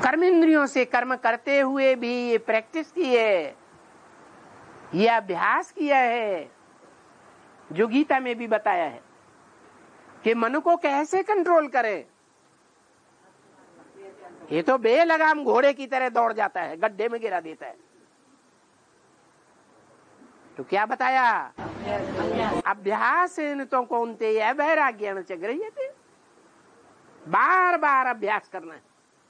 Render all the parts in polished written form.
कर्मेंद्रियों से कर्म करते हुए भी ये प्रैक्टिस की है, ये अभ्यास किया है, जो गीता में भी बताया है कि मन को कैसे कंट्रोल करें। ये तो बेलगाम घोड़े की तरह दौड़ जाता है, गड्ढे में गिरा देता है। तो क्या बताया? अभ्यास तो कौनते वैराग्य थे। बार बार अभ्यास करना है,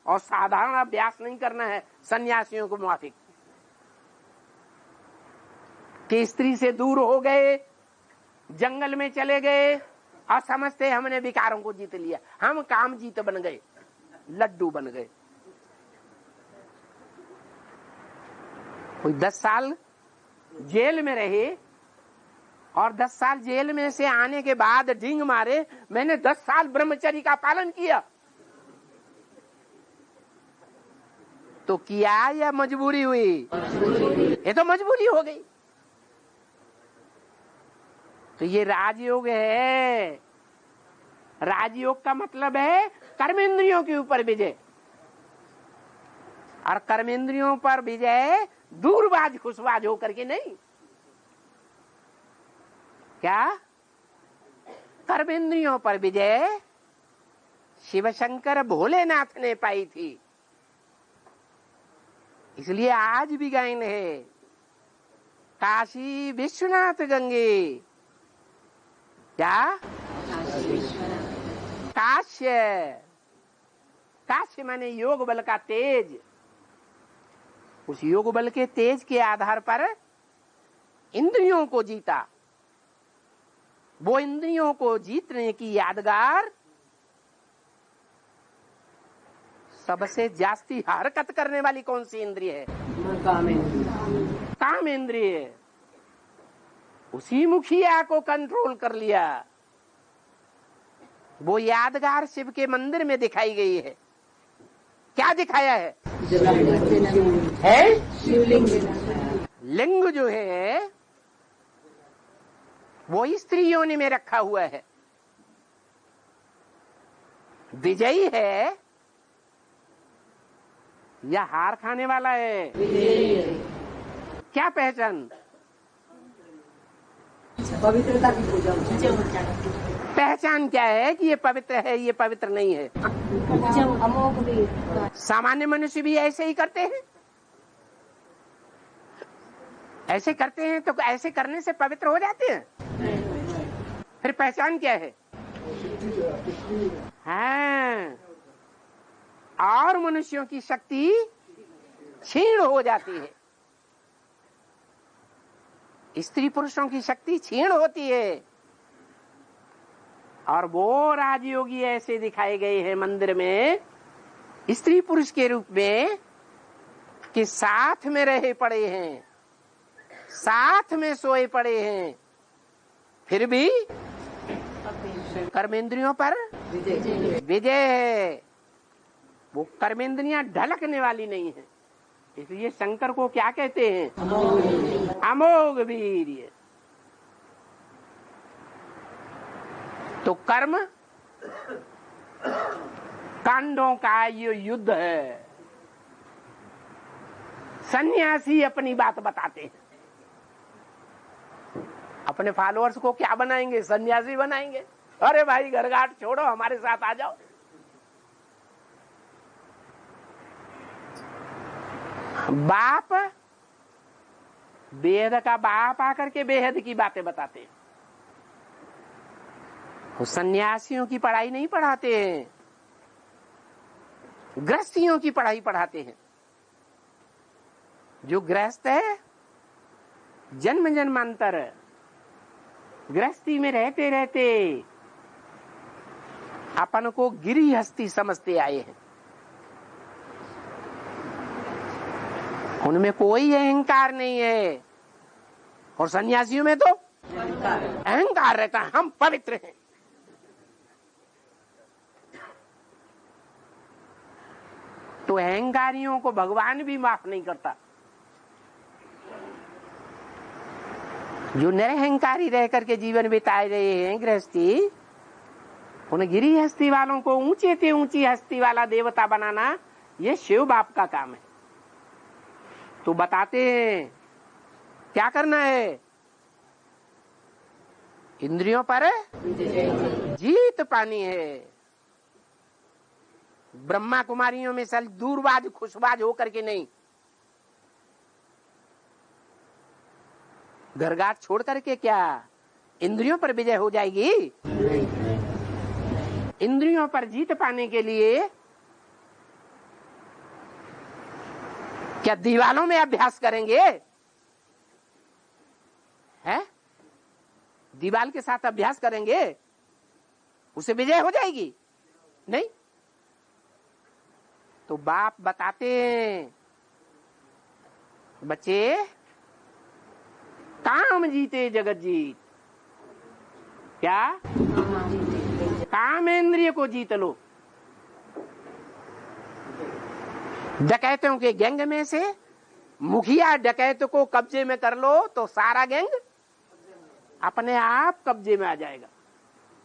और साधारण अभ्यास नहीं करना है सन्यासियों को मुआफिक कि स्त्री से दूर हो गए, जंगल में चले गए और समझते हमने विकारों को जीत लिया, हम काम जीत बन गए, लड्डू बन गए। कोई 10 साल जेल में रहे और 10 साल जेल में से आने के बाद ढींग मारे, मैंने 10 साल ब्रह्मचर्य का पालन किया। तो किया या मजबूरी हुई? ये तो मजबूरी हो गई। तो ये राजयोग है। राजयोग का मतलब है कर्मेंद्रियों के ऊपर विजय, और कर्मेंद्रियों पर विजय दूरबाज खुशबाज होकर के नहीं। क्या? कर्मेंद्रियों पर विजय शिव शंकर भोलेनाथ ने पाई थी, इसलिए आज भी गायन है काशी विश्वनाथ गंगे। क्या? काश्य। काश्य माने योग बल का तेज। उस योग बल के तेज के आधार पर इंद्रियों को जीता। वो इंद्रियों को जीतने की यादगार सबसे जास्ती हरकत करने वाली कौन सी इंद्रिय है? काम इंद्रिय। उसी मुखिया को कंट्रोल कर लिया। वो यादगार शिव के मंदिर में दिखाई गई है। क्या दिखाया है? लिंग जो है वो स्त्री योनि में रखा हुआ है। विजयी है या हार खाने वाला है? क्या पहचान? पवित्रता की पूजा। पहचान क्या है कि ये पवित्र है, ये पवित्र नहीं है? सामान्य मनुष्य भी ऐसे ही करते हैं। ऐसे करते हैं तो ऐसे करने से पवित्र हो जाते हैं। फिर पहचान क्या है? हाँ, और मनुष्यों की शक्ति क्षीण हो जाती है। स्त्री पुरुषों की शक्ति क्षीण होती है। और वो राजयोगी ऐसे दिखाए गए हैं मंदिर में स्त्री पुरुष के रूप में कि साथ में रहे पड़े हैं, साथ में सोए पड़े हैं, फिर भी कर्मेंद्रियों पर विजय है। वो कर्मेंद्रियां ढलकने वाली नहीं है। इसलिए शंकर को क्या कहते हैं? अमोघ वीर्य। तो कर्म कांडों का ये युद्ध है। सन्यासी अपनी बात बताते हैं, अपने फॉलोअर्स को क्या बनाएंगे? सन्यासी बनाएंगे। अरे भाई घर घाट छोड़ो, हमारे साथ आ जाओ। बाप बेहद का बाप आकर के बेहद की बातें बताते हैं। वो सन्यासियों की पढ़ाई नहीं पढ़ाते हैं, गृहस्थियों की पढ़ाई पढ़ाते हैं। जो गृहस्थ है जन्म जन्मांतर गृहस्थी में रहते रहते अपन को गिरिहस्थी समझते आए हैं। उनमें कोई अहंकार नहीं है, और सन्यासियों में तो अहंकार रहता है। हम पवित्र हैं। तो अहंकारियों को भगवान भी माफ नहीं करता। जो निरहंकारी रह करके जीवन बिताए रहे हैं गृहस्थी, उन गिरी हस्ती वालों को ऊंचे से ऊंची हस्ती वाला देवता बनाना ये शिव बाप का काम है। तो बताते हैं क्या करना है, इंद्रियों पर जीत पानी है। ब्रह्मा कुमारियों में सल दूरबाज खुशबाज होकर के नहीं, घरगाट छोड़ करके क्या इंद्रियों पर विजय हो जाएगी? इंद्रियों पर जीत पाने के लिए क्या दीवालों में अभ्यास करेंगे? है दीवाल के साथ अभ्यास करेंगे, उसे विजय हो जाएगी? नहीं। तो बाप बताते हैं बच्चे, काम जीते जगत जीत। क्या? काम इंद्रिय को जीत लो। डकैतों के गैंग में से मुखिया डकैत को कब्जे में कर लो तो सारा गैंग अपने आप कब्जे में आ जाएगा।